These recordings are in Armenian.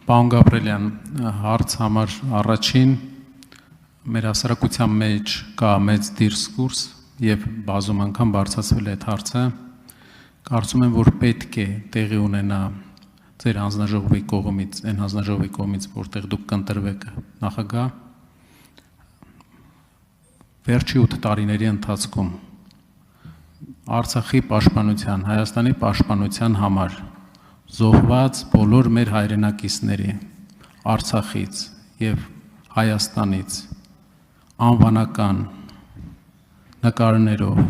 Պարոն Գաբրելյան, հարց համար առաջին մեր հասարակության մեջ կա մեծ դիսկուրս եւ բազում անգամ բարձրացվել է այդ հարցը։ Կարծում եմ, որ պետք է տեղի ունենա ձեր հանձնաժողովի կողմից, այն հանձնաժողովի կողմից, որտեղ դուք կընտրվեք նախագահ, վերջի 8 տարիների ընթացքում Արցախի պաշտպանության, Հայաստանի պաշտպանության համար զոհված բոլոր մեր հայրենակիցների Արցախից եւ Հայաստանից անվանական նկարներով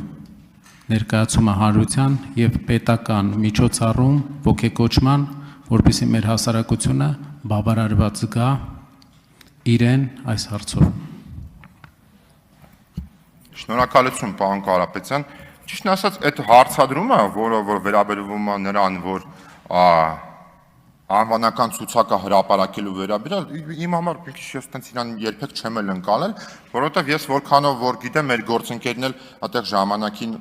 ներկայացումը հանրության եւ պետական միջոցառում ոգեկոչման, որպեսզի մեր հասարակությունը բավարարված զգա իրեն այս հարցով։ Շնորհակալություն, պարոն Կարապետյան։ Ճիշտ ասած, այդ հարցադրումը, որը վերաբերվում է նրան, որ անվանական ցուցակը հրապարակելու վերաբերյալ, իմ համար մի քիչ ես տենց իրան երբեք չեմ էլ ընկալել, որովհետև ես որքանով որ գիտեմ, մեր գործընկերն էլ այդտեղ ժամանակին,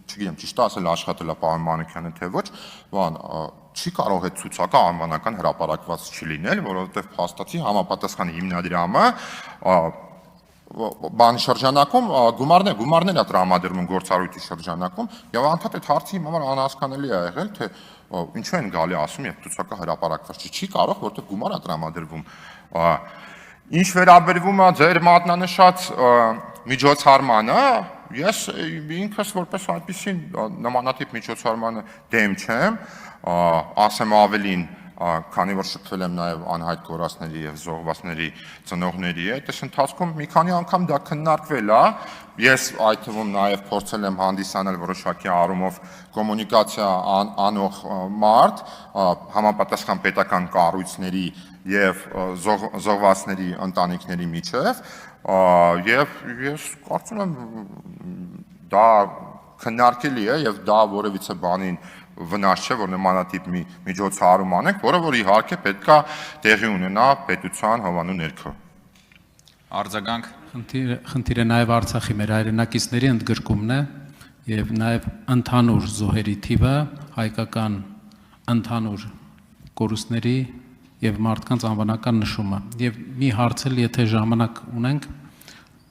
չգիտեմ, ճիշտ ասել աշխատել է պարոն Մանուկյանը, թե ոչ, չի կարող այդ ցուցակը անվանական հրապարակված չլինել, որովհետև փաստացի համապատասխան հիմնադրամը բանի շրջանակում գումարներ է տրամադրվում գործառույթի շրջանակում եւ անդադ այդ հարցի համար անհասկանալի է եղել, թե ինչու են գալի ասում, երբ ցուցակը հրապարակված չի կարող, որտեղ գումար է տրամադրվում։ Ինչ վերաբերվում է ձեր մատնանշած միջոցառմանը, ես ինքս որպես այդպիսին նմանատիպ միջոցառմանը դեմ չեմ, ասեմ ավելին, քանի որ շփվել եմ նաև անհայտ կորածների եւ զոհվածների ծնողների հետ, այս ընթացքում մի քանի անգամ դա քննարկվել է, ես այդ թվում նաև փորձել եմ հանդիսանալ որոշակի առումով կոմունիկացիա անող մարդ, համապատասխան պետական կառույցների եւ զոհվածների ընտանիքների միջև, եւ ես կարծում եմ դա քննարկելի է եւ դա որևիցե բանին վնաս չէ, որ նմանատիպ մի միջոցառում անենք, որը որ իհարկե պետքա տեղի ունենա պետության հովանու ներքո։ Արձագանք։ Խնդիրը նաև Արցախի մեր հայրենակիցների ընդգրկումն է եւ նաև ընդհանուր զոհերի թիվը, հայկական ընդհանուր կորուստների եւ մարդկանց անվանական նշումը։ Եվ մի հարց էլ, եթե ժամանակ ունենք,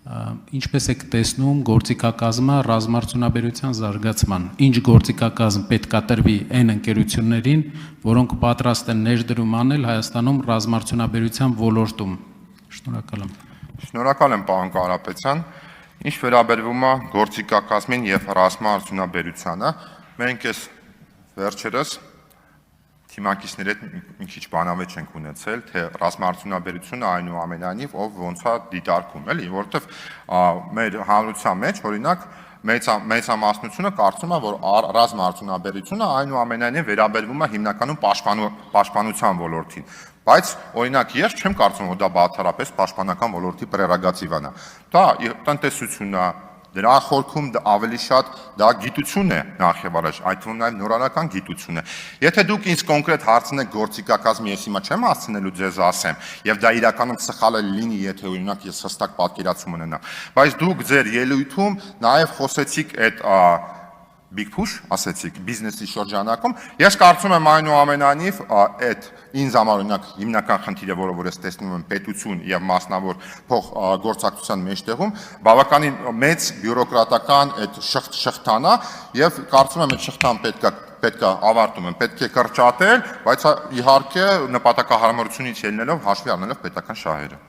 ինչպես եք տեսնում գործիքակազմը ռազմարտունաբերության զարգացման, ինչ գործիքակազմ պետք է տրվի այն ընկերություններին, որոնք պատրաստ են ներդրում անել Հայաստանում ռազմարտունաբերության ոլորտում։ Շնորհակալ եմ։ Շնորհակալ եմ, պարոն Կարապետյան։ Ինչ վերաբերվում է գործիքակազմին եւ ռազմարտունաբերությանը, մենք այս վերջերս թիմակիցների հետ մի քիչ բանավեճ ենք ունեցել, թե ռազմարտունաբերությունը այնուամենայնիվ ով ոնց է դիտարկում, էլի, որովհետև մեր հանրության մեջ, օրինակ, մեծամասնությունը կարծում է, որ ռազմարտունաբերությունը այնուամենայնիվ վերաբերվում է հիմնականում պաշտպանության ոլորտին, բայց օրինակ ես չեմ կարծում, որ դա բացառապես պաշտպանական ոլորտի պրերոգատիվն է, դա տնտեսությունն է, դրա խորքում ավելի շատ դա գիտություն է նախ եւ առաջ, այդ թվում նաեւ նորարարական գիտություն է։ Եթե դուք ինձ կոնկրետ հարցնեք գործիքակազմի, ես հիմա չեմ հասցնելու ձեզ ասեմ, եւ դա իրականում սխալ լինի, եթե օրինակ ես հստակ պատկերացում ունենամ, բայց դուք ձեր ելույթում նաեւ խոսեցիք այդ big push, ասեցիք բիզնեսի շրջանակում, ես կարծում եմ այնուամենայնիվ այդ ինձ համար օրինակ հիմնական խնդիրը, որը ես տեսնում եմ պետություն եւ մասնավոր փոխգործակցության մեջտեղում, բավականին մեծ բյուրոկրատական այդ շղթան է եւ կարծում եմ այդ շղթան պետք է ավարտում եմ, պետք է կրճատել, բայց իհարկե նպատակահարմարությունից ելնելով հաշվի առնելով պետական շահերը։